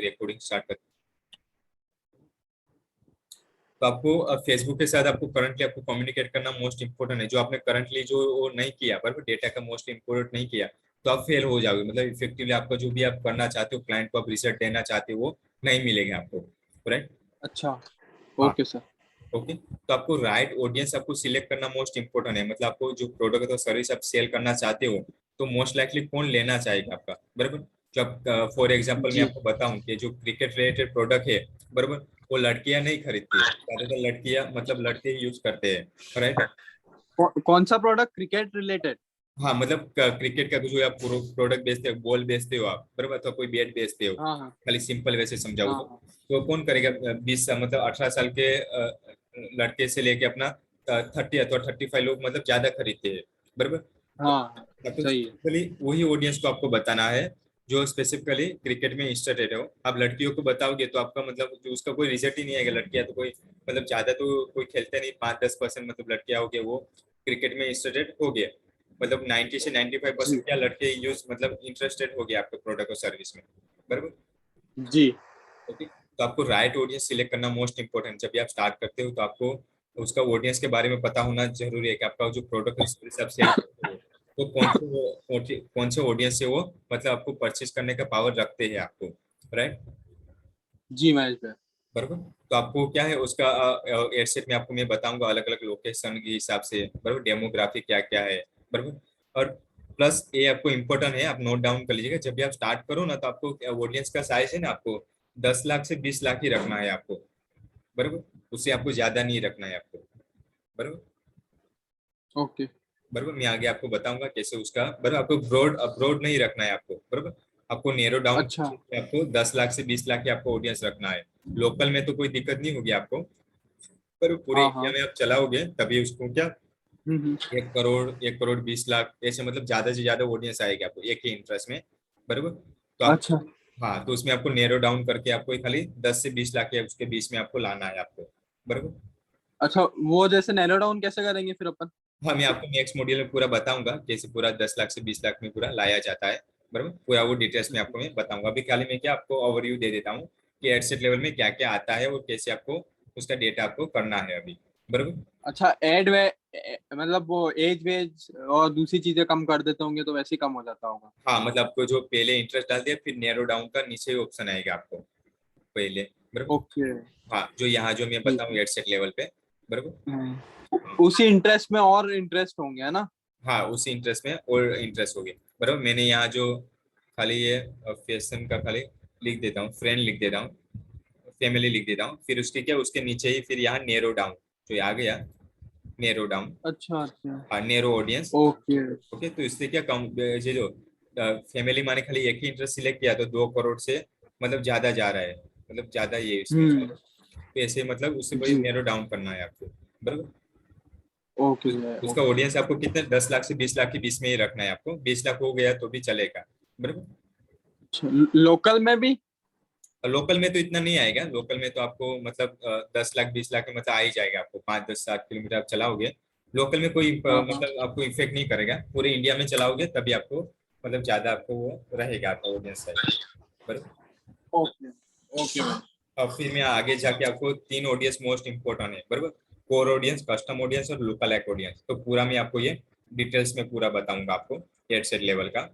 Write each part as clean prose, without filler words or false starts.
Recording start करते हैं। तो आपको फेसबुक के साथ आपको करंटली आपको कम्युनिकेट करना मोस्ट इंपोर्टेंट है। जो आपने करंटली जो वो नहीं किया, बराबर, डेटा का मोस्ट इंपोर्टेंट नहीं किया, तो आप फेल हो जाओगे। मतलब इफेक्टिवली आपका जो भी आप करना चाहते हो, क्लाइंट को आप रिजल्ट देना चाहते हो, वो नहीं मिलेगा आपको, राइट। अच्छा, हाँ, ओके सर। ओके। तो आपको राइट ऑडियंस आपको सिलेक्ट करना मोस्ट इंपोर्टेंट है। मतलब आपको जो प्रोडक्ट और सर्विस आप सेल करना चाहते हो, तो मोस्ट लाइकली कौन लेना चाहेगा आपका, बराबर। जब फॉर एग्जांपल मैं जी, आपको बताऊं कि जो क्रिकेट रिलेटेड प्रोडक्ट है, बराबर, वो लड़कियां नहीं खरीदती है, ज्यादातर लड़कियां मतलब लड़के ही यूज करते हैं, राइट। कौन सा प्रोडक्ट क्रिकेट रिलेटेड? हाँ, मतलब क्रिकेट का जो आप प्रोडक्ट बेचते हो, बॉल बेचते हो आप, बराबर, अथवा कोई बैट बेचते हो, हाँ हाँ खाली सिंपल वैसे समझाओ हाँ हाँ तो कौन करेगा? 20 मतलब 18 साल के लड़के से लेके अपना 30 अथवा 35 लोग मतलब ज्यादा खरीदते हैं, बराबर। तो हाँ हाँ, आपको सही है। स्पेसिफिकली वही ऑडियंस को आपको बताना है जो स्पेसिफिकली क्रिकेट में इंटरेस्टेड हो। आप लड़कियों को बताओगे तो आपका मतलब जो उसका कोई रिजल्ट ही नहीं आएगा। लड़कियां तो कोई मतलब ज्यादा तो कोई खेलते नहीं, 5-10% मतलब लड़कियां हो गए वो क्रिकेट में इंटरेस्टेड हो गए। मतलब 90 से 95% जी क्या लड़के यूज मतलब इंटरेस्टेड हो गए आपके प्रोडक्ट और सर्विस में, बराबर। जी। ओके। तो आपको राइट ऑडियंस सिलेक्ट करना मोस्ट इंपोर्टेंट। जब भी आप स्टार्ट करते हो तो आपको उसका ऑडियंस के बारे में पता होना जरूरी है कि आपका जो प्रोडक्ट और सर्विस आप सेल करते हो तो कौन से ऑडियंस से वो मतलब आपको परचेज करने का पावर रखते हैं आपको, राइट, जी महेश भाई। बराबर। तो आपको क्या है उसका एडसेट में आपको मैं बताऊंगा अलग अलग लोकेशन के हिसाब से, बराबर, डेमोग्राफी क्या क्या है, बराबर। और प्लस ये आपको इम्पोर्टेंट है, आप नोट डाउन कर लीजिएगा। जब भी आप स्टार्ट करो ना तो आपको ऑडियंस का साइज है ना, आपको 10 लाख से 20 लाख ही रखना है आपको, बराबर। उससे आपको ज्यादा नहीं रखना है आपको, बराबर, ओके। बराबर। मैं आगे आपको बताऊंगा कैसे उसका, बराबर। आपको ब्रॉड ब्रॉड नहीं रखना है आपको, बराबर। आपको नेरो डाउन, अच्छा। आपको 10 लाख से 20 लाख की आपको ऑडियंस रखना है। लोकल में तो कोई दिक्कत नहीं होगी आपको, पर पूरे हाँ इंडिया हाँ। में आप चलाओगे तभी उसको क्या हम्म। 1 करोड़, 1 करोड़ 20 लाख ऐसे मतलब ज्यादा से ज्यादा ऑडियंस आएगी आपको एक ही इंटरेस्ट में, बराबर। तो आप, अच्छा हाँ, तो उसमें आपको नेरो डाउन करके आपको खाली 10 से 20 लाख के उसके बीच में आपको लाना है आपको, बराबर। अच्छा, वो जैसे नैरो डाउन कैसे करेंगे फिर अपन? हाँ, मैं आपको नेक्स्ट मॉड्यूल में पूरा बताऊंगा कैसे पूरा 10 लाख से 20 लाख में पूरा लाया जाता है, बराबर। पूरा वो डिटेल्स में आपको मैं बताऊंगा। अभी खाली मैं क्या आपको ओवरव्यू दे देता हूँ कि एडसेट लेवल में क्या क्या आता है और कैसे आपको उसका डेटा आपको करना है अभी, बराबर। अच्छा, एड वे मतलब वो एज वेज और दूसरी चीजें कम कर देते होंगे तो वैसे ही कम हो जाता होगा। हाँ, मतलब आपको जो पहले इंटरेस्ट डाल दिया फिर नैरो डाउन का नीचे ऑप्शन आएगा आपको पहले, बराबर। ओके। हाँ, जो यहाँ जो मैं ठीक बताऊँ है। एडसेट लेवल पे, बराबर। हाँ, उसी इंटरेस्ट में और इंटरेस्ट होंगे, है ना? हाँ, उसी इंटरेस्ट में और इंटरेस्ट हो गया, बराबर। मैंने यहाँ जो खाली ये फैशन का खाली लिख देता हूँ, फ्रेंड लिख देता हूँ, फैमिली लिख देता हूँ, फिर उसके क्या उसके नीचे ही फिर यहाँ नेरो डाउन जो आ गया, नेरो डाउन, अच्छा अच्छा। हाँ, नेरो ऑडियंस। ओके। ओके, तो इससे क्या कम ये जो फैमिली माने खाली एक ही इंटरेस्ट सिलेक्ट किया तो 2 करोड़ से मतलब ज्यादा जा रहा है, मतलब ज्यादा ये इसमें, हम्म। तो ऐसे मतलब उससे कोई जी। नैरो डाउन करना है आपको, बराबर। ओके उसका ओके। ऑडियंस आपको कितने 10 लाख से 20 लाख के बीच में ही रखना है आपको। 20 लाख हो गया तो भी चलेगा, बराबर। अच्छा, लोकल में भी? लोकल में तो इतना नहीं आएगा। लोकल में तो आपको मतलब 10 लाख 20 लाख में मतलब आ ही जाएगा आपको, 5-10 7 किलोमीटर आप चलाओगे। लोकल में कोई हाँ हाँ। मतलब आपको इफेक्ट नहीं करेगा। पूरे इंडिया में चलाओगे तभी आपको मतलब ज्यादा आपको वो रहेगा आपका ऑडियंस साइज, बराबर। ओके ओके भाई। और फिर मैं आगे जाके आपको 3 ऑडियंस मोस्ट इंपॉर्टेंट है, बराबर। कोर ऑडियंस, कस्टम ऑडियंस और लोकल एक्ट ऑडियंस। तो पूरा मैं आपको ये डिटेल्स में पूरा बताऊंगा आपको हेडसेट लेवल का,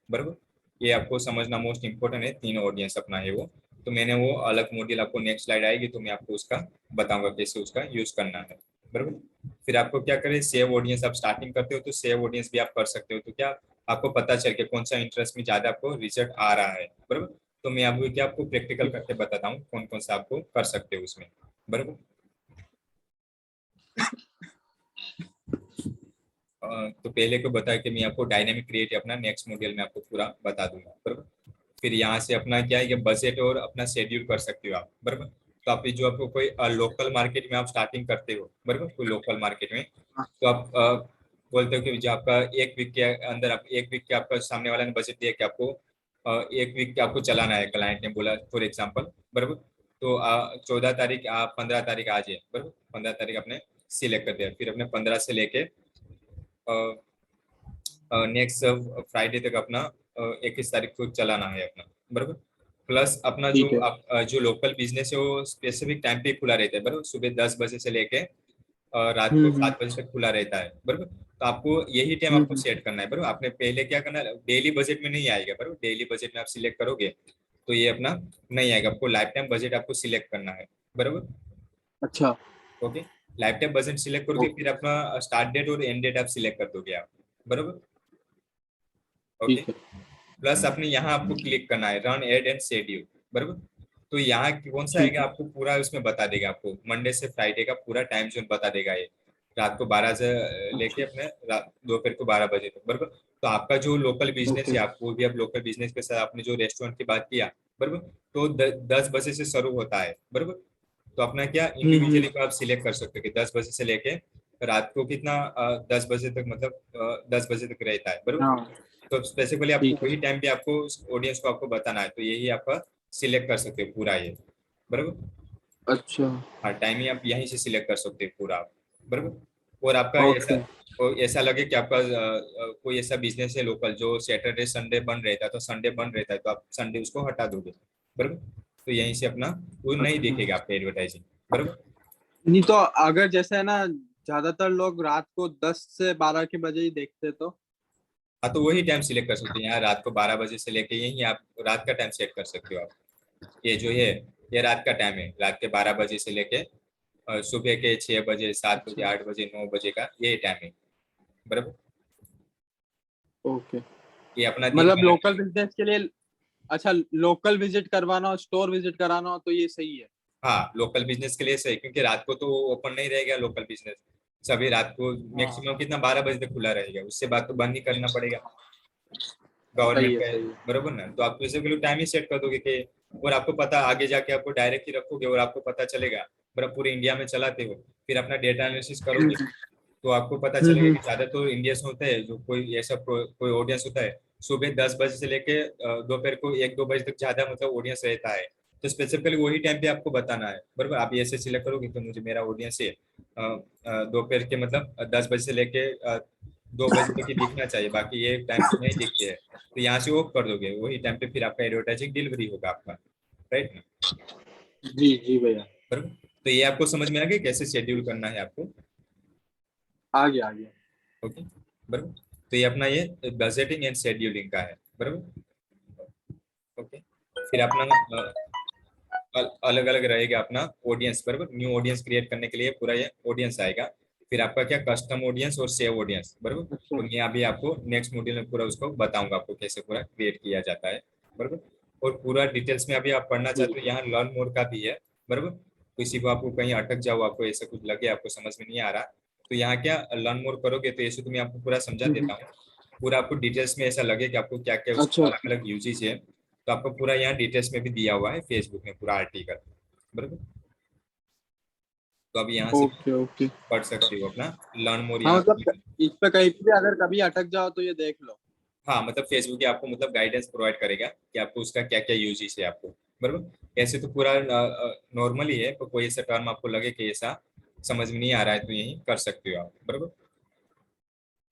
बराबर। ये आपको समझना मोस्ट इंपॉर्टेंट है। 3 ऑडियंस अपना है वो। तो मैंने वो अलग मॉड्यूल आपको नेक्स्ट स्लाइड आएगी तो मैं आपको उसका बताऊंगा कैसे उसका यूज करना है, बराबर। फिर आपको क्या करें, सेव ऑडियंस आप स्टार्टिंग करते हो तो सेव ऑडियंस भी आप कर सकते हो। तो क्या आपको पता चल के कौन सा इंटरेस्ट में ज्यादा आपको रिजल्ट आ रहा है, बराबर। तो मैं अभी क्या आपको प्रैक्टिकल करके बताता हूँ कौन कौन सा आपको कर सकते हो उसमें, बराबर। तो पहले को बताया कि मैं आपको डायनेमिक क्रिएट अपना नेक्स्ट मॉड्यूल में आपको पूरा बता दूंगा, बराबर। फिर यहाँ से अपना क्या है कि बजट और अपना शेड्यूल कर सकते हो आप, बराबर। तो आप जो आपको कोई लोकल मार्केट में आप स्टार्टिंग करते हो, बराबर, कोई लोकल मार्केट में, तो आप बोलते हो कि जो आपका 1 वीक के अंदर आप 1 वीक के आपका सामने वाला ने बजट दिया कि आपको 1 वीक के आपको चलाना है, क्लाइंट ने बोला फॉर एग्जाम्पल, बराबर। तो 14 तारीख आप 15 तारीख आ जाए, बराबर। 15 तारीख आपने सिलेक्ट कर दिया, फिर अपने 15 से लेके नेक्स्ट फ्राइडे तक अपना 21 तारीख को चलाना है अपना, बराबर। प्लस अपना ठीक है। जो लोकल बिजनेस है वो स्पेसिफिक टाइम पे खुला रहता है, बराबर। सुबह 10 बजे से लेके रात को हम्म। 7 बजे तक खुला रहता है, बराबर। तो आपको यही टाइम आपको हम्म। सेट करना है, बराबर। आपने पहले क्या करना है, डेली बजट में नहीं आएगा, बराबर। डेली बजट में आप सिलेक्ट करोगे तो ये अपना नहीं आएगा, आपको लाइफ टाइम बजट आपको सिलेक्ट करना है, बराबर। अच्छा। Okay, life time budget select करोगे, ओके। फिर अपना स्टार्ट डेट और एंड डेट आप सिलेक्ट कर दोगे आप, बराबर। ओके, ठीक है। प्लस अपने यहाँ आपको क्लिक करना है रन एड एंड शेड्यूल, बराबर। तो यहाँ कौन सा ठीक आएगा है। आपको पूरा उसमें बता देगा, आपको मंडे से फ्राइडे का पूरा टाइम जोन बता देगा ये, रात को 12 से लेके अच्छा। अपने दोपहर को 12 बजे तक, बराबर। तो आपका जो लोकल बिजनेस ओके। है, आपको भी आप लोकल बिजनेस के साथ आपने जो रेस्टोरेंट की बात किया, बराबर, तो 10 बजे से शुरू होता है, बराबर। तो अपना क्या हम्म। इंडिविजुअली को आप सिलेक्ट कर सकते हो कि 10 बजे से लेके रात को कितना 10 बजे तक, मतलब 10 बजे तक रहता है, बराबर। हाँ। तो स्पेसिफिकली आपको ठीक है। वही टाइम पे आपको ऑडियंस को आपको बताना है, तो यही आपका सिलेक्ट कर सकते हो पूरा ये, बराबर। अच्छा। हाँ, टाइम ही आप यहीं से सिलेक्ट कर सकते हो पूरा आप, बराबर। और आपका ऐसा, ओके। और ऐसा लगे कि आपका कोई ऐसा बिजनेस है लोकल जो सैटरडे संडे बंद रहता है, तो संडे बंद रहता है तो आप संडे उसको हटा दोगे, बराबर। तो यहीं से अपना वो नहीं अच्छा। दिखेगा आपका एडवर्टाइजिंग, बराबर। नहीं तो अगर जैसे है ना, ज्यादातर लोग रात को 10 से 12 के बजे ही देखते तो। हाँ, तो वही टाइम सिलेक्ट कर सकते हैं, यहाँ रात को 12 बजे से लेके यही आप रात का टाइम सेट कर सकते हो आप। ये जो है ये रात का टाइम है, रात के 12 बजे से लेके सुबह के 6 बजे, 7 बजे, अच्छा। 8 बजे, 9 बजे का ये टाइम है, बराबर। ओके। ये अपना दिन मतलब का। लोकल बिजनेस के लिए। अच्छा, लोकल विजिट करवाना हो, स्टोर विजिट कराना हो तो ये सही है। हाँ, लोकल बिजनेस के लिए सही, क्योंकि रात को तो ओपन नहीं रहेगा लोकल बिजनेस, सभी रात को हाँ। मैक्सिमम कितना 12 बजे तक खुला रहेगा, उससे बाद तो बंद ही करना पड़ेगा गवर्नमेंट सही है, का है, सही है। बरोबर ना। तो आप वैसे के लिए टाइम ही सेट कर दोगे कि, और आपको पता आगे जाके आपको डायरेक्ट ही रखोगे और आपको पता चलेगा, बराबर, पूरे इंडिया में चलाते हो, फिर अपना डेटा एनालिसिस करोगे हम्म। तो आपको पता चलेगा हम्म। कि ज्यादा तो इंडियंस होते हैं, जो कोई ऐसा कोई ऑडियंस होता है सुबह 10 बजे से लेके दोपहर को 1-2 बजे तक ज्यादा मतलब ऑडियंस रहता है। तो स्पेसिफिकली वही टाइम पे आपको बताना है, बराबर। आप ऐसे सिलेक्ट करोगे तो मुझे मेरा ऑडियंस है दोपहर के मतलब 10 बजे से लेके 2 बजे तक ही दिखना चाहिए, बाकी ये टाइम पे नहीं दिखते है, तो यहाँ से ऑफ कर दोगे, वही टाइम पे फिर आपका एडवर्टाइजिंग डिलीवरी होगा आपका, राइट ना, जी जी भैया। बराबर। तो ये आपको समझ में आ गया कैसे शेड्यूल करना है आपको। आ गया, आ गया। ओके, बराबर। तो ये अपना ये बजटिंग एंड शेड्यूलिंग का है, बराबर। ओके, फिर अपना अलग अलग रहेगा अपना ऑडियंस, बराबर। न्यू ऑडियंस क्रिएट करने के लिए पूरा ये ऑडियंस आएगा, फिर आपका क्या कस्टम ऑडियंस और सेव ऑडियंस, बराबर। अच्छा। तो मैं अभी आपको नेक्स्ट मॉड्यूल में पूरा उसको बताऊंगा आपको कैसे पूरा क्रिएट किया जाता है, बराबर। और पूरा डिटेल्स में अभी आप पढ़ना चाहते हो, ठीक है। यहाँ लर्न मोर का भी है, बराबर। किसी को आपको कहीं अटक जाओ, आपको ऐसा कुछ लगे आपको समझ में नहीं आ रहा, तो यहाँ क्या लर्न मोर करोगे तो ऐसे तो मैं आपको पूरा समझा देता हूँ, पूरा आपको डिटेल्स में ऐसा लगे कि आपको क्या क्या उसका अच्छा। अलग अलग यूजेज है, तो आपको पूरा यहाँ डिटेल्स में भी दिया हुआ है फेसबुक में पूरा आर्टिकल, बराबर। तो अब यहाँ से ओके। ओके। पढ़ सकते हो अपना लर्न मोर हाँ यहाँ। मतलब इस पे कहीं भी अगर कभी अटक जाओ तो ये देख लो। हाँ, मतलब फेसबुक ही आपको मतलब गाइडेंस प्रोवाइड करेगा कि आपको उसका क्या क्या यूजेस है आपको, बराबर। ऐसे तो पूरा नॉर्मल ही है, तो कोई ऐसा टर्म आपको लगे कि ऐसा समझ में नहीं आ रहा है तो यही कर सकते हो आप, बराबर।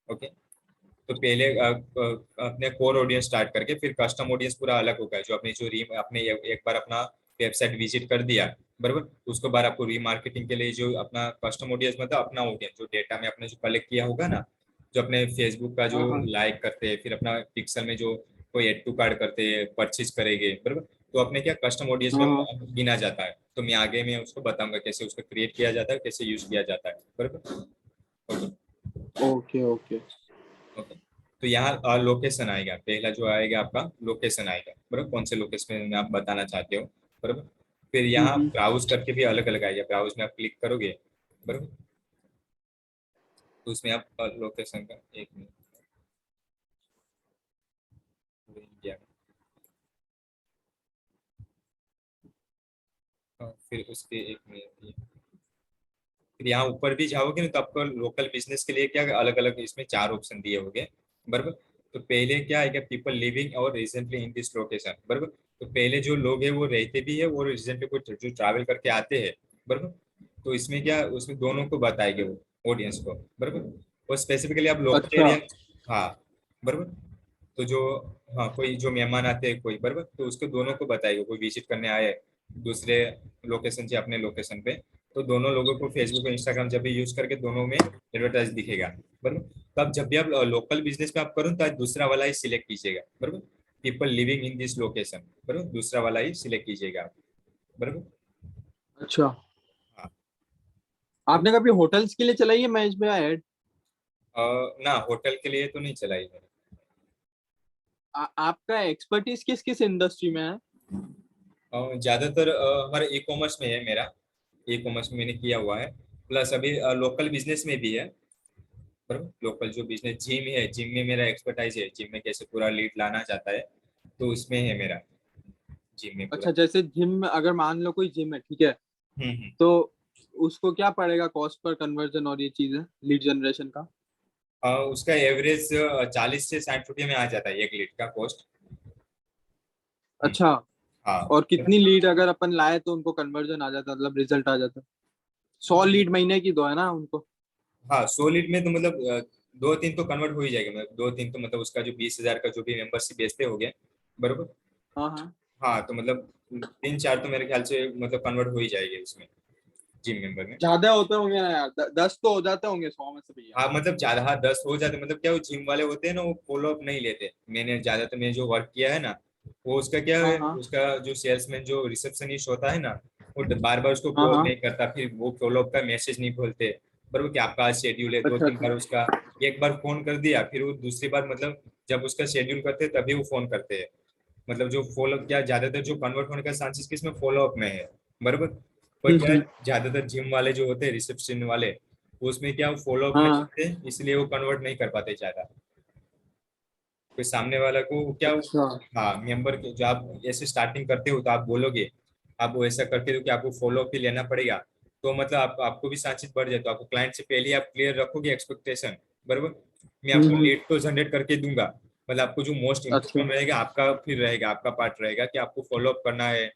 ओके, तो पहले अपने कोर ऑडियंस स्टार्ट करके फिर कस्टम ऑडियंस पूरा अलग होगा, जो अपने जो री आपने एक बार अपना वेबसाइट विजिट कर दिया, बराबर, उसके बाद आपको रीमार्केटिंग के लिए जो अपना कस्टम ऑडियंस मतलब अपना ऑडियंस जो डेटा में आपने जो कलेक्ट किया होगा ना, जो अपने फेसबुक का जो हाँ हाँ। लाइक करते हैं, फिर अपना पिक्सल में जो कोई एड टू कार्ड करते हैं, परचेज करेंगे, बराबर, तो अपने क्या कस्टम ऑडियंस में हाँ। गिना जाता है, तो मैं आगे में उसको बताऊंगा कैसे उसको क्रिएट किया जाता है, कैसे यूज किया जाता है, बराबर। ओके। ओके। ओके, तो यहाँ लोकेशन आएगा, पहला जो आएगा आपका लोकेशन आएगा, बराबर, कौन से लोकेशन में आप बताना चाहते हो, बराबर। फिर यहाँ हम्म। ब्राउज करके भी अलग अलग आएगा, ब्राउज में आप क्लिक करोगे, बराबर, तो उसमें आप लोकेशन का एक मिनट, पूरे इंडिया का, फिर उसके एक मिनट, फिर यहाँ ऊपर भी जाओगे ना तो आपको लोकल बिजनेस के लिए क्या अलग अलग इसमें 4 ऑप्शन दिए होंगे, बराबर। तो पहले क्या आएगा, पीपल लिविंग और रिसेंटली इन दिस लोकेशन, बराबर। तो पहले जो लोग हैं वो रहते भी है और रिसेंटली को जो ट्रैवल करके आते हैं, बराबर। तो इसमें क्या उसमें दोनों को बताएंगे वो ऑडियंस को, बराबर। और स्पेसिफिकली आप लोकल अच्छा। एरिया, हाँ, बराबर। तो जो हाँ कोई जो मेहमान आते हैं कोई, बराबर, तो उसको दोनों को बताएगा, कोई विजिट करने आए दूसरे लोकेशन से अपने लोकेशन पे, तो दोनों लोगों को फेसबुक और इंस्टाग्राम जब भी यूज करके दोनों में एडवर्टाइज दिखेगा, बराबर। तो अब जब भी आप लोकल बिजनेस में आप करो तो आज दूसरा वाला ही सिलेक्ट कीजिएगा, बराबर, people living in this location, बराबर, दूसरा वाला ही सिलेक्ट कीजिएगा आप, बराबर। अच्छा, हाँ। आपने कभी होटल्स के लिए चलाई है महेश भैया ऐड? ना होटल के लिए तो नहीं चलाई मैंने। आपका एक्सपर्टीज किस किस इंडस्ट्री में है? ज्यादातर हमारे ई कॉमर्स में है मेरा, ई कॉमर्स में मैंने किया हुआ है, प्लस अभी लोकल बिजनेस में भी है, बराबर। लोकल जो बिजनेस जिम है, जिम में मेरा एक्सपर्टाइज है, जिम में कैसे पूरा लीड लाना चाहता है, तो उसमें है मेरा, जिम में पूरा। अच्छा, जैसे जिम में अगर मान लो कोई जिम है, ठीक है, हम्म। तो उसको क्या पड़ेगा कॉस्ट पर कन्वर्जन और ये चीजें लीड जनरेशन का? उसका एवरेज 40 से 60 रुपये में आ जाता है एक लीड का कॉस्ट। अच्छा, हाँ। और कितनी लीड अगर अपन लाए तो उनको कन्वर्जन आ जाता, मतलब रिजल्ट आ जाता? 100 लीड महीने की दो है ना उनको? हाँ 100 लीड में तो मतलब 2-3 तो कन्वर्ट हो ही जाएगा, मतलब 2-3 तो मतलब उसका जो 20,000 का जो भी मेंबरशिप बेचते हो गए, बरोबर। हाँ हाँ। हाँ तो मतलब 3-4 तो मेरे ख्याल से मतलब कन्वर्ट हो ही जाएगी उसमें, जिम मेंबर में। ज्यादा होते होंगे ना यार, 10 तो हो जाते होंगे 100 में से भैया। हाँ मतलब ज्यादा, हाँ 10 हो जाते, मतलब क्या वो जिम वाले होते हैं ना, वो फॉलो अप नहीं लेते। मैंने ज्यादातर मैंने जो वर्क किया है ना, वो उसका क्या हाँ है, हाँ उसका जो सेल्समैन जो रिसेप्शनिस्ट होता है ना, वो बार बार उसको हाँ कॉल हाँ। नहीं करता, फिर वो फॉलो अप का मैसेज नहीं खोलते, बराबर, कि आपका आज शेड्यूल है, दो अच्छा तीन अच्छा। बार उसका, एक बार फोन कर दिया, फिर वो दूसरी बार मतलब जब उसका शेड्यूल करते हैं तभी वो फोन करते हैं। मतलब जो फॉलो क्या ज्यादातर जो कन्वर्ट होने का चांसेस किसमें, फॉलो अप में है, बराबर। पर क्या है, हम्म। ज्यादातर जिम वाले जो होते हैं रिसेप्शन वाले, वो उसमें क्या फॉलो अप नहीं हाँ। करते, इसलिए वो कन्वर्ट नहीं कर पाते ज्यादा। कोई सामने वाला को क्या, अच्छा हाँ मेंबर के जो आप ऐसे स्टार्टिंग करते हो तो आप बोलोगे, आप वो ऐसा करते हो कि आपको फॉलो अप ही लेना पड़ेगा, तो मतलब आपको भी चांसेस बढ़ जाए, तो आपको क्लाइंट से पहले ही आप क्लियर रखोगे एक्सपेक्टेशन, बराबर। मैं आपको हम्म। लीड तो जनरेट करके दूंगा, मतलब आपको जो मोस्ट अच्छा। इम्पोर्टेंट रहेगा आपका, फिर रहेगा आपका पार्ट रहेगा कि आपको फॉलो अप करना है।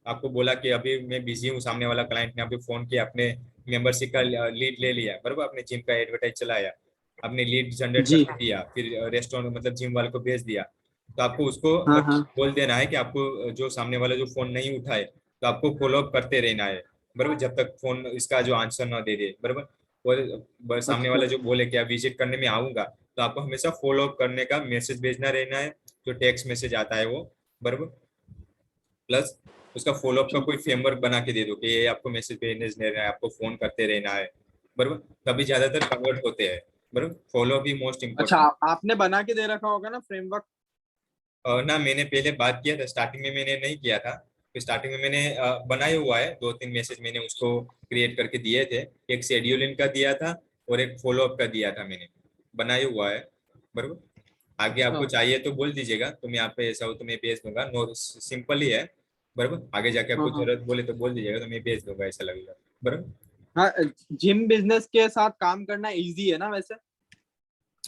आपको बोला कि अभी मैं बिजी हूँ, सामने वाला क्लाइंट ने अभी फोन किया, अपने मेंबरशिप का लीड ले लिया, बराबर, अपने जिम का एडवर्टाइज चलाया, आपने लीड जनरेट जी। करके दिया, फिर रेस्टोरेंट मतलब जिम वाले को भेज दिया, तो आपको उसको हाँ हाँ। बोल देना है कि आपको जो सामने वाला जो फोन नहीं उठाए तो आपको फॉलो अप करते रहना है, बराबर, जब तक फोन इसका जो आंसर ना दे दे, बराबर। और सामने अच्छा। वाला जो बोले कि आप विजिट करने में आऊंगा, तो आपको हमेशा फॉलो अप करने का मैसेज भेजना रहना है, जो टेक्स्ट मैसेज आता है वो, बराबर। प्लस उसका फॉलोअप का अच्छा कोई फ्रेमवर्क बना के दे दो कि ये आपको मैसेज भेजने रहना है, आपको फोन करते रहना है, बराबर, तभी ज्यादातर कन्वर्ट होते हैं, बराबर। फॉलोअप ही मोस्ट अच्छा। इंपॉर्टेंट। आपने बना के दे रखा होगा ना फ्रेमवर्क? ना मैंने पहले बात किया था, स्टार्टिंग में मैंने नहीं किया था, तो स्टार्टिंग में मैंने बनाया हुआ है, 2-3 मैसेज मैंने उसको क्रिएट करके दिए थे, एक शेड्यूलिंग का दिया था और एक फॉलोअप का दिया था, मैंने बनाया हुआ है, बराबर। आगे अच्छा। आपको चाहिए तो बोल दीजिएगा, तो मैं आप पे ऐसा हो तो मैं भेज दूंगा, नो सिंपल ही है, बराबर। आगे जाके हाँ आपको हाँ जरूरत बोले तो बोल दीजिएगा, तो मैं भेज दूंगा, ऐसा लगेगा, बराबर। हाँ। जिम बिजनेस के साथ काम करना इजी है ना वैसे?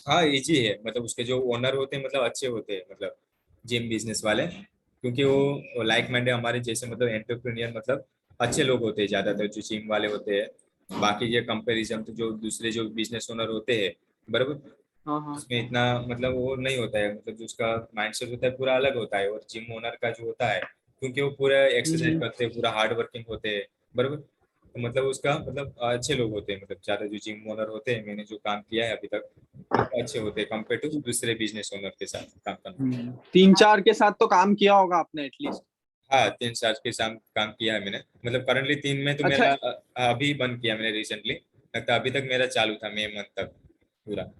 हाँ इजी है, मतलब उसके जो ओनर होते हैं मतलब अच्छे होते हैं, मतलब जिम बिजनेस वाले, क्योंकि वो लाइक माइंडेड हमारे जैसे मतलब एंटरप्रेन्योर, मतलब अच्छे लोग होते हैं ज्यादातर जो जिम वाले होते हैं, बाकी ये कंपैरिजन तो जो दूसरे जो बिजनेस ओनर होते हैं, बराबर, हाँ हाँ। इसमें इतना मतलब वो नहीं होता है, मतलब जो उसका माइंडसेट होता है पूरा अलग होता है, और जिम ओनर का जो होता है, क्योंकि वो पूरा एक्सरसाइज हम्म। करते हैं, पूरा हार्ड वर्किंग होते हैं, बराबर। तो मतलब उसका मतलब अच्छे लोग होते हैं, मतलब ज्यादा जो जिम ओनर होते हैं, मैंने जो काम किया है अभी तक, मतलब अच्छे होते हैं कंपेयर टू दूसरे बिजनेस ओनर के साथ काम करना। 3-4 के साथ तो काम किया होगा आपने एटलीस्ट? हाँ 3 साल के साथ काम किया है मैंने, मतलब करंटली 3 में तो अच्छा। मेरा अभी बंद किया मैंने रिसेंटली, लगता अभी तक मेरा चालू था मई मंथ तक पूरा।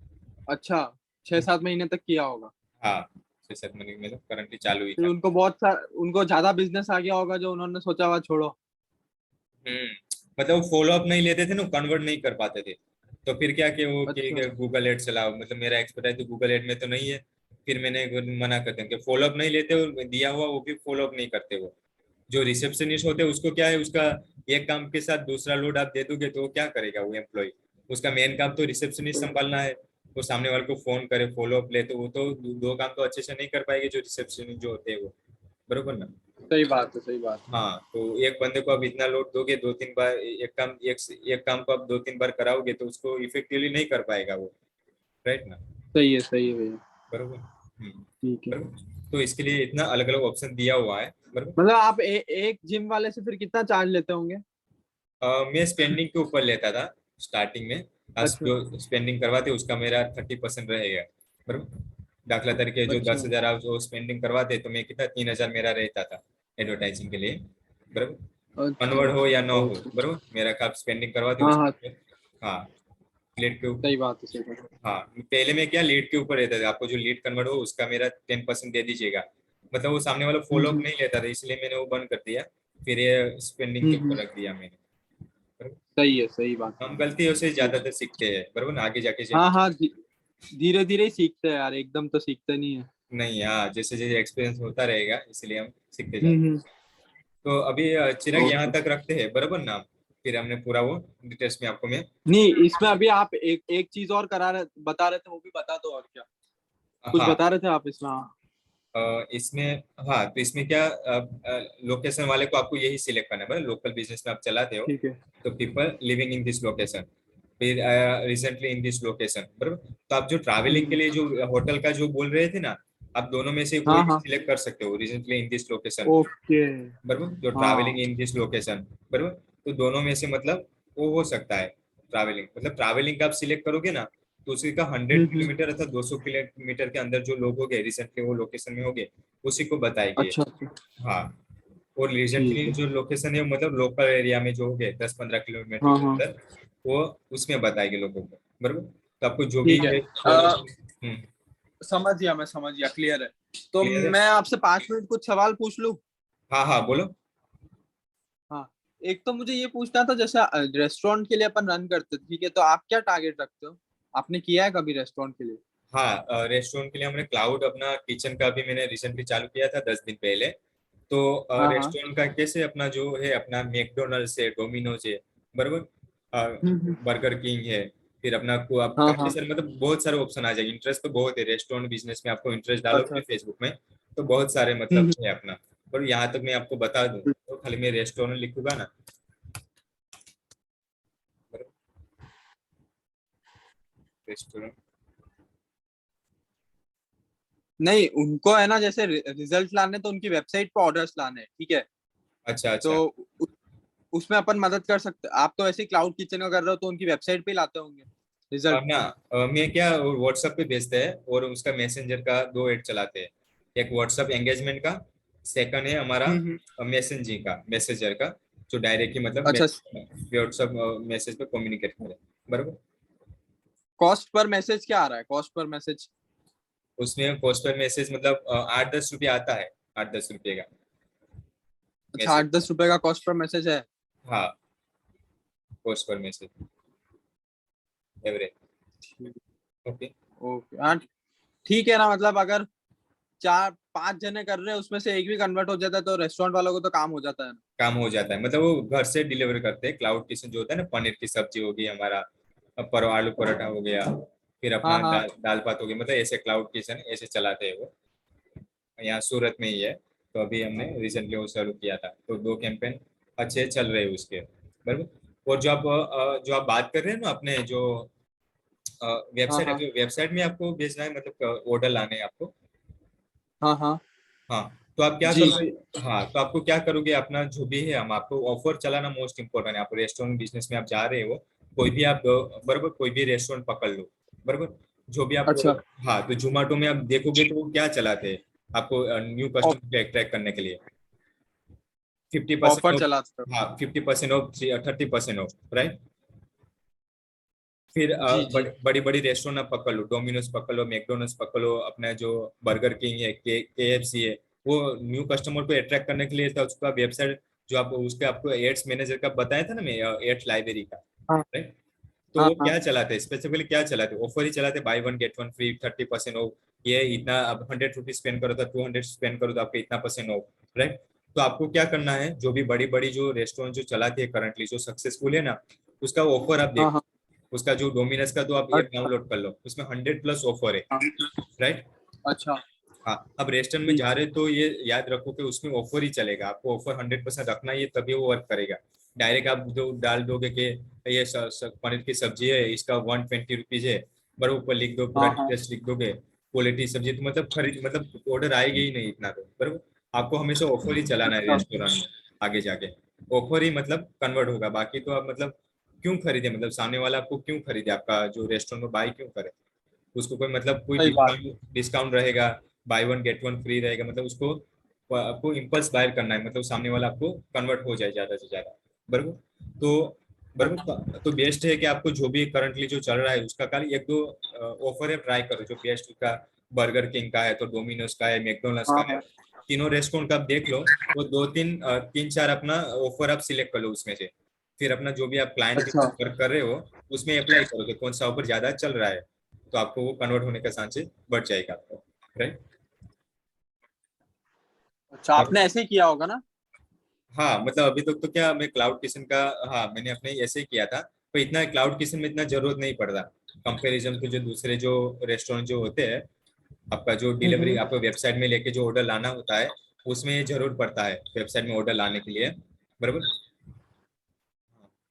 अच्छा, 6-7 महीने तक किया होगा? हाँ 6-7 महीने में तो करंटली चालू ही फिर था। उनको उनको ज्यादा बिजनेस आ गया होगा जो उन्होंने सोचा हुआ छोड़ो। मतलब फॉलो अप नहीं लेते थे ना, कन्वर्ट नहीं कर पाते थे, तो फिर क्या कि वो अच्छा। कि गूगल एड चलाओ, मतलब मेरा एक्सपर्टाइज तो गूगल एड में तो नहीं है, फिर मैंने मना कर दिया कि फॉलो अप नहीं लेते, और दिया हुआ वो भी फॉलो अप नहीं करते वो, जो रिसेप्शनिस्ट होते हैं उसको क्या है, उसका एक काम के साथ दूसरा लोड आप दे दोगे तो वो क्या करेगा वो एम्प्लॉय, उसका मेन काम तो रिसेप्शनिस्ट संभालना है, वो सामने वाले को फोन करे फॉलो अप ले, तो वो तो दो काम तो अच्छे से नहीं कर पाएंगे जो रिसेप्शनिस्ट जो होते हैं वो, बरोबर ना। सही बात है, सही बात है। हाँ तो एक बंदे को आप इतना लोड दोगे, 2-3 बार एक काम को आप 2-3 बार कराओगे तो उसको इफेक्टिवली नहीं कर पाएगा वो, राइट ना, सही है भैया। बरोबर। ठीक है। बरोबर। तो इसके लिए इतना अलग अलग ऑप्शन दिया हुआ है, बराबर। मतलब आप एक जिम वाले से फिर कितना चार्ज लेते होंगे? मैं स्पेंडिंग के ऊपर लेता था स्टार्टिंग में। आज अच्छा जो स्पेंडिंग करवाते उसका मेरा 30% रहेगा, बराबर। दाखला तरीके जो अच्छा 10,000 आप जो स्पेंडिंग करवाते तो मैं कितना 3,000 मेरा रहता था एडवर्टाइजिंग के लिए, बराबर। अच्छा। कन्वर्ट हो या ना हो, ओके। बराबर, मेरा कब स्पेंडिंग करवाते हाँ हाँ, उसके। हाँ, लीड के सही बात है, सही बात है। हाँ, पहले में क्या लीड के ऊपर रहता था, आपको जो लीड कन्वर्ट हो उसका मेरा 10% दे दीजिएगा। मतलब वो सामने वाला फॉलो अप हम्म नहीं लेता था, इसलिए मैंने वो बंद कर दिया। फिर ये स्पेंडिंग के ऊपर हम्म। रख दिया मैंने, बराबर? सही है, सही बात हम गलतियों से है। ज्यादातर सीखते हैं, बराबर ना, आगे जाके हाँ हाँ, धीरे धीरे ही सीखते हैं यार, एकदम तो सीखते नहीं है। नहीं, हाँ, जैसे जैसे एक्सपीरियंस होता रहेगा इसलिए हम सीखते जाते हैं। हम्म। तो अभी चिराग यहाँ ओके। तक रखते हैं, बराबर ना। फिर हमने पूरा वो डिटेल्स में आपको मैं। नहीं, इसमें अभी आप एक एक चीज और बता रहे थे, वो भी बता दो, और क्या कुछ हाँ, बता रहे थे आप इसमें? हाँ। इसमें, हाँ, तो इसमें क्या, लोकेशन वाले को आपको यही सिलेक्ट करना है, बराबर। लोकल बिजनेस में आप चलाते हो ठीक है। तो people living in this location, फिर रिसेंटली इन दिस लोकेशन, बराबर। तो आप जो ट्रैवलिंग के हम्म। लिए जो होटल का जो बोल रहे थे ना, आप दोनों में से कोई हाँ भी हाँ। सिलेक्ट कर सकते हो, recently in this location, okay. बराबर, जो ट्रैवलिंग हाँ। इन दिस लोकेशन, बराबर। तो दोनों में से मतलब वो हो सकता है। ट्रैवलिंग मतलब ट्रैवलिंग का आप सिलेक्ट करोगे ना, तो उसी का 100 किलोमीटर अथवा 200 किलोमीटर के अंदर जो लोग हो गए रिसेंटली वो लोकेशन में हो गए, उसी को बताएगी। अच्छा अच्छा। हाँ, और ठीक रिसेंटली है। जो लोकेशन है मतलब लोकल एरिया में जो हो गए 10-15 किलोमीटर हाँ के हाँ। अंदर, वो उसमें बताएगी लोगों को, बराबर। तो आपको जो भी ठीक है। है समझ गया, मैं समझ गया, क्लियर है। तो क्लियर है। मैं आपसे 5 मिनट कुछ सवाल पूछ लूं? हाँ हाँ, बोलो। हाँ। एक तो मुझे ये पूछना था, जैसे रेस्टोरेंट के लिए अपन रन करते थे, ठीक है, तो आप क्या टारगेट रखते हो? आपने किया है कभी रेस्टोरेंट के लिए? हाँ, रेस्टोरेंट के लिए हमने क्लाउड अपना किचन का भी मैंने रिसेंटली चालू किया था 10 दिन पहले। तो हाँ हाँ। रेस्टोरेंट का कैसे अपना जो है अपना मैकडोनल्ड्स है, डोमिनोज है, बराबर, हम्म। बर्गर किंग है। फिर अपना को आप हाँ काफी हाँ। सारे मतलब बहुत सारे ऑप्शन आ जाएंगे। इंटरेस्ट तो बहुत है रेस्टोरेंट बिजनेस में, आपको इंटरेस्ट अच्छा डालोगे अच्छा। फेसबुक में तो बहुत सारे मतलब हम्म। है अपना। पर यहाँ तक मैं आपको बता दूं तो खाली मैं रेस्टोरेंट लिखूंगा ना, रेस्टोरेंट। नहीं, उनको है ना, जैसे रिजल्ट लाने तो उनकी वेबसाइट पे ऑर्डर्स लाने हैं, ठीक है। अच्छा तो अच्छा। उ- उसमें अपन मदद कर सकते, आप तो ऐसे क्लाउड किचन का कर रहे हो तो उनकी वेबसाइट पे ही लाते होंगे रिजल्ट। ना, मैं क्या व्हाट्सएप पे भेजते हैं और उसका मैसेंजर का दो ऐड चलाते हैं। एक व्हाट्सएप एंगेजमेंट का, सेकंड है हमारा हम्म। मैसेंजिंग का, मैसेजर का, जो डायरेक्टली मतलब अच्छा। व्हाट्सएप मैसेज पे कम्युनिकेट करे, बराबर। कॉस्ट पर मैसेज क्या आ रहा है, कॉस्ट पर मैसेज? उसमें पोस्टल मैसेज मतलब 8-10 रुपये आता है, 8-10 रुपये का अच्छा, मैसेज। 8-10 रुपए का कॉस्ट पर मैसेज है? हाँ, पोस्ट पर मैसेज एवरेज। ओके। ओके हाँ। ठीक है ना, मतलब अगर 4-5 जने कर रहे हैं, उसमें से एक भी कन्वर्ट हो जाता है तो रेस्टोरेंट वालों को तो काम हो जाता है ना। काम हो जाता है, मतलब वो घर से डिलीवर करते हैं। क्लाउड किचन जो होता है ना, पनीर की सब्जी होगी हमारा, पर आलू पराठा हो गया, फिर अपना हाँ हाँ। दाल भात हो गया, मतलब ऐसे क्लाउड किचन ऐसे चलाते हैं वो। यहाँ सूरत में ही है। तो अभी हमने रिसेंटली वो चालू किया था, तो 2 कैंपेन अच्छे चल रहे हैं उसके, बराबर। और जो आप बात कर रहे हैं ना अपने जो हाँ वेबसाइट, हाँ। अभी वेबसाइट में आपको भेजना है मतलब ऑर्डर लाने हैं आपको। हाँ हाँ। हाँ, तो आप क्या जी करोगे। जी। हाँ, तो आपको क्या करोगे, अपना जो भी है हम आपको ऑफर चलाना मोस्ट इम्पोर्टेंट है। आप रेस्टोरेंट बिजनेस में आप जा रहे हो, कोई भी आप बराबर कोई भी रेस्टोरेंट पकड़ लो, बराबर, जो भी आप। अच्छा। हाँ, तो जोमेटो में आप देखोगे तो वो क्या चलाते हैं आपको न्यू कस्टमर को अट्रैक्ट करने के लिए, 50% ऑफर ऑफ। चलाते हो? हाँ, 50% ऑफ, 30% ऑफ, राइट। फिर जी जी। बड़ी बड़ी रेस्टोरेंट आप पकड़ लो, डोमिनोज पकड़ लो, मैकडोनल्ड्स पकड़ लो, अपना जो बर्गर किंग है, KFC है, वो न्यू कस्टमर को अट्रैक्ट करने के लिए था उसका वेबसाइट, जो आप उसके आपको एड्स मैनेजर का बताया था ना मैं, एड्स लाइब्रेरी का, हाँ राइट। तो हाँ वो हाँ। क्या चलाते हैं स्पेसिफिकली, क्या चलाते हैं, ऑफर ही चलाते, by one get one free, 30% of. ये इतना अब 100 रुपीज स्पेंड करो तो 200 स्पेंड करो तो आपको इतना परसेंट ऑफ, राइट। तो आपको क्या करना है, जो भी बड़ी बड़ी जो रेस्टोरेंट जो चलाते हैं करंटली जो सक्सेसफुल है ना, उसका ऑफर आप हाँ देखो। हाँ। उसका जो डोमिनस का तो आप ऐप अच्छा। डाउनलोड कर लो, उसमें 100+ ऑफर है, हाँ, राइट। अच्छा। हाँ, अब रेस्टोरेंट में जी जा जी। रहे तो ये याद रखो कि उसमें ऑफर ही चलेगा, आपको ऑफर 100% रखना ही है, तभी वो वर्क करेगा। डायरेक्ट आप जो डाल दोगे कि ये पनीर की सब्जी है, इसका 120 रुपीज है, बस ऊपर लिख दो, पूरा हाँ हाँ। डिटेल्स लिख दोगे, क्वालिटी सब्जी, तो मतलब खरीद मतलब ऑर्डर आएगी ही नहीं इतना, तो बराबर। आपको हमेशा ऑफर ही चलाना है अच्छा रेस्टोरेंट में आगे जाके, ऑफर ही मतलब कन्वर्ट होगा, बाकी तो आप मतलब क्यों खरीदे, मतलब सामने वाला आपको क्यों खरीदे, आपका जो रेस्टोरेंट में बाई क्यों करे, उसको कोई मतलब कोई सही बात। डिस्काउंट डिस्काउंट रहेगा, by one get one free रहेगा, मतलब उसको आपको इम्पल्स बाय करना है, मतलब सामने वाला आपको कन्वर्ट हो जाए ज्यादा से ज्यादा, बराबर। तो अच्छा बराबर, तो बेस्ट है कि आपको जो भी करंटली जो चल रहा है उसका खाली एक दो ऑफर है, ट्राई करो जो बेस्ट का, बर्गर किंग का है तो डोमिनोज का है, मैकडोनल्ड्स हाँ का है, हाँ। तीनों रेस्टोरेंट का आप देख लो, वो तीन चार अपना ऑफर आप सिलेक्ट कर लो उसमें से, फिर अपना जो भी आप क्लाइंट के अच्छा साथ वर्क कर रहे हो उसमें अप्लाई करो कि कौन सा ऑफर ज्यादा चल रहा है, तो आपको वो कन्वर्ट होने का चांसेस बढ़ जाएगा आपको, राइट। अच्छा, आपने ऐसे ही किया होगा ना? हाँ मतलब अभी तक तो क्या मैं क्लाउड किचन का, हाँ मैंने अपने ऐसे ही किया था, तो इतना क्लाउड किचन में इतना जरूरत नहीं पड़ता कंपैरिजन टू जो दूसरे जो रेस्टोरेंट जो होते हैं, आपका जो डिलीवरी हम्म। आपको वेबसाइट में लेके जो ऑर्डर लाना होता है, उसमें ये जरूर पड़ता है वेबसाइट में ऑर्डर लाने के लिए, बराबर।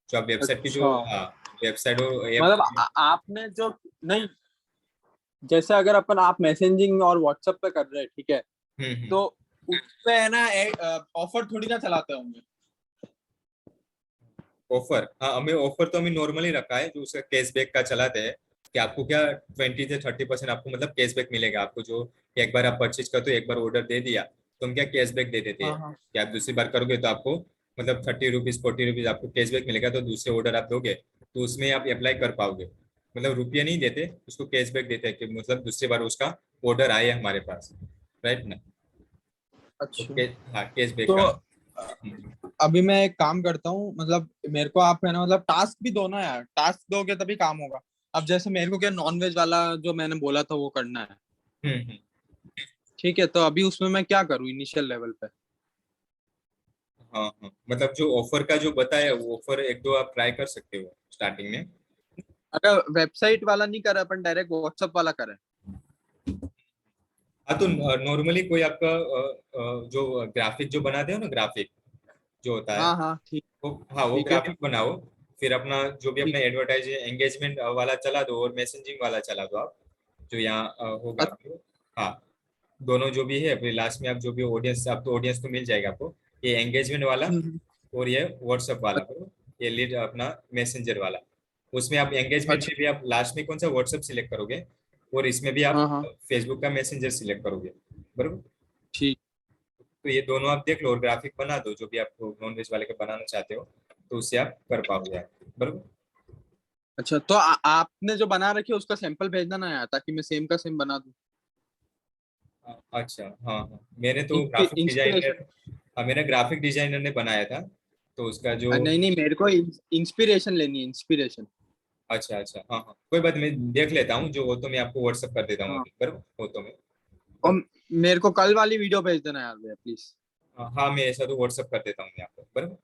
जो आप वेबसाइट की जो, अच्छा, हाँ वेबसाइट और ऐप। मतलब आपने जो, नहीं, जैसे अगर अपन आप मैसेजिंग और व्हाट्सएप पे कर रहे हैं, ठीक है, हम्म। तो उस पे है ना ऑफर थोड़ी ना चलाते होंगे। ऑफर, हाँ हमें ऑफर तो हमें नॉर्मली रखा है, जो उसका कैशबैक का चलाते हैं, कि आपको क्या 20 से 30% आपको मतलब कैशबैक मिलेगा, आपको जो एक बार आप परचेज करते हो, एक बार ऑर्डर दे दिया तो हम क्या कैशबैक दे देते हैं, हाँ हाँ। कि आप दूसरी बार करोगे तो आपको मतलब 30 रुपीज 40 रुपीज आपको कैशबैक मिलेगा, तो दूसरे ऑर्डर आप दोगे तो उसमें आप अप्लाई कर पाओगे, मतलब रुपया नहीं देते उसको, कैशबैक देते हैं कि मतलब दूसरी बार उसका ऑर्डर आए हमारे पास, राइट ना। तो अच्छा, हाँ कैशबैक तो का। अभी मैं एक काम करता हूँ, मतलब मेरे को आप है ना मतलब टास्क भी दो ना यार, टास्क दोगे तभी काम होगा। अब जैसे मेरे को क्या नॉन वेज वाला जो मैंने बोला था वो करना है, हम्म। ठीक है, तो अभी उसमें मैं क्या करूँ इनिशियल लेवल पे? हाँ हाँ मतलब जो ऑफर का जो बताया वो ऑफर एक दो आप ट्राई कर सकते हो स्टार्टिंग में। अगर वेबसाइट वाला नहीं करे, अपन डायरेक्ट व्हाट्सएप वाला करें। हाँ तो नॉर्मली कोई आपका जो ग्राफिक जो बनाते हो ना, ग्राफिक जो होता है हाँ हाँ ठीक। वो, हाँ वो ठीक है। ग्राफिक बनाओ, फिर अपना जो भी अपना ठीक। एडवर्टाइज एंगेजमेंट वाला चला दो और मैसेजिंग वाला चला दो आप, जो यहाँ होगा अच्छा। आपको। हाँ दोनों जो भी है, फिर लास्ट में आप जो भी ऑडियंस, आप तो ऑडियंस तो मिल जाएगा आपको, ये एंगेजमेंट वाला हम्म। और ये व्हाट्सएप वाला, ये लीड अपना मैसेंजर वाला, उसमें आप एंगेजमेंट अच्छा। में भी आप लास्ट में कौन सा व्हाट्सएप सिलेक्ट करोगे, और इसमें भी आप हाँ हाँ फेसबुक का मैसेंजर सिलेक्ट करोगे, बरोबर। ठीक। तो ये दोनों आप देख लो और ग्राफिक बना दो जो भी आप नॉन वेज वाले का बनाना चाहते हो, तो उससे आप कर पाओगे बरोबर। अच्छा, तो आपने जो बना रखी है उसका सैंपल भेजना ना यार, ताकि मैं सेम का सेम बना दूं। अच्छा हाँ हाँ मैंने तो ग्राफिक इंस्पिरेशन। डिजाइनर, हाँ मेरा ग्राफिक डिजाइनर ने बनाया था, तो उसका जो, नहीं नहीं, मेरे को इंस्पिरेशन लेनी है, इंस्पिरेशन। अच्छा अच्छा हाँ हाँ कोई बात, मैं देख लेता हूँ, जो हो तो मैं आपको व्हाट्सअप कर देता हूँ हाँ, अभी, बरोबर हो तो मैं, और मेरे को कल वाली वीडियो भेज देना यार भैया प्लीज। हाँ मैं ऐसा तो व्हाट्सअप कर देता हूँ मैं आपको, बरोबर।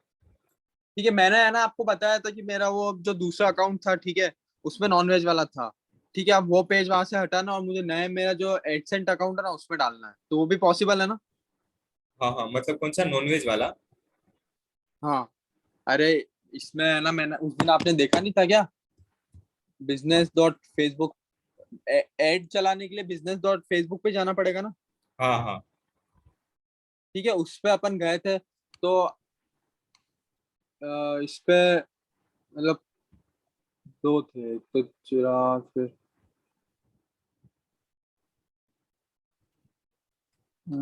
ठीक है, मैंने है ना आपको बताया था कि मेरा वो जो दूसरा अकाउंट था, ठीक है, उसमें नॉनवेज वाला था। ठीक है, अब वो पेज वहां से हटाना और मुझे नए मेरा जो एडसेंट अकाउंट है ना उसमें डालना है, तो वो भी पॉसिबल है ना? हाँ हाँ मतलब कौन सा नॉनवेज वाला। हाँ। अरे, इसमें है ना, मैंने उस दिन आपने देखा नहीं था क्या, business.facebook, एड चलाने के लिए business.facebook पे जाना पड़ेगा ना? हाँ हाँ ठीक है, उस पे अपन गए थे, तो इस पे मतलब दो थे, एक तो चिराग, फिर अ,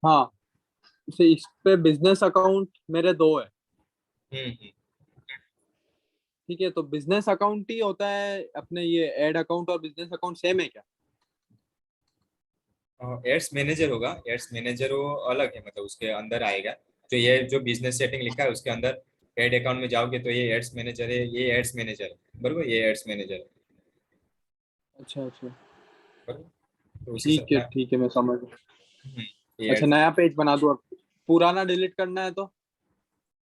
हाँ, इस पे बिजनेस अकाउंट मेरे दो है। हम्म। ठीक है, तो बिजनेस अकाउंट ही होता है अपने, ये एड अकाउंट और बिजनेस अकाउंट सेम है क्या? एड्स मैनेजर होगा, एड्स मैनेजर वो अलग है, मतलब उसके अंदर आएगा, जो ये जो बिजनेस सेटिंग लिखा है उसके अंदर एड अकाउंट में जाओगे तो ये एड्स मैनेजर है, ये एड्स मैनेजर है बरोबर, ये एड्स मैनेजर है अच्छा अच्छा। बरोबर, तो उसी से अपना, ठीक है, मैं समझ गया। ये अच्छा, एड्स नया पेज बना दूँ अब, पुराना डिलीट करना है तो?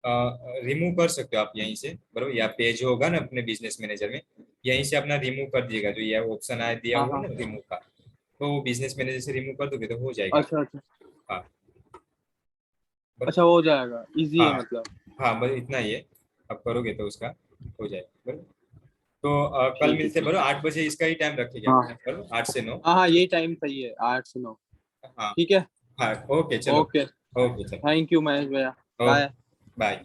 रिमूव कर सकते हो आप यहीं से, बरोबर, या पेज होगा ना अपने बिजनेस मैनेजर में, यहीं से अपना रिमूव कर दिएगा, जो ये ऑप्शन आया दिया हाँ हुआ हाँ। है ना रिमूव का, तो वो बिजनेस मैनेजर से रिमूव कर दोगे तो हो जाएगा। अच्छा अच्छा। हाँ अच्छा, बरोबर। हो जाएगा, इजी हाँ है मतलब। हाँ बस इतना ही है, आप करोगे तो उसका हो जाएगा बरोबर। तो कल ठीक है, मिलते हैं ठीक बरो है। 8 बजे इसका ही टाइम रखेंगे हाँ अपने, बरो 8 से 9। हाँ हाँ, यही टाइम सही है, 8 से 9। हाँ ठीक है। हाँ, ओके चलो। ओके, ओके चलो। थैंक यू महेश भैया। Okay bye. बाय।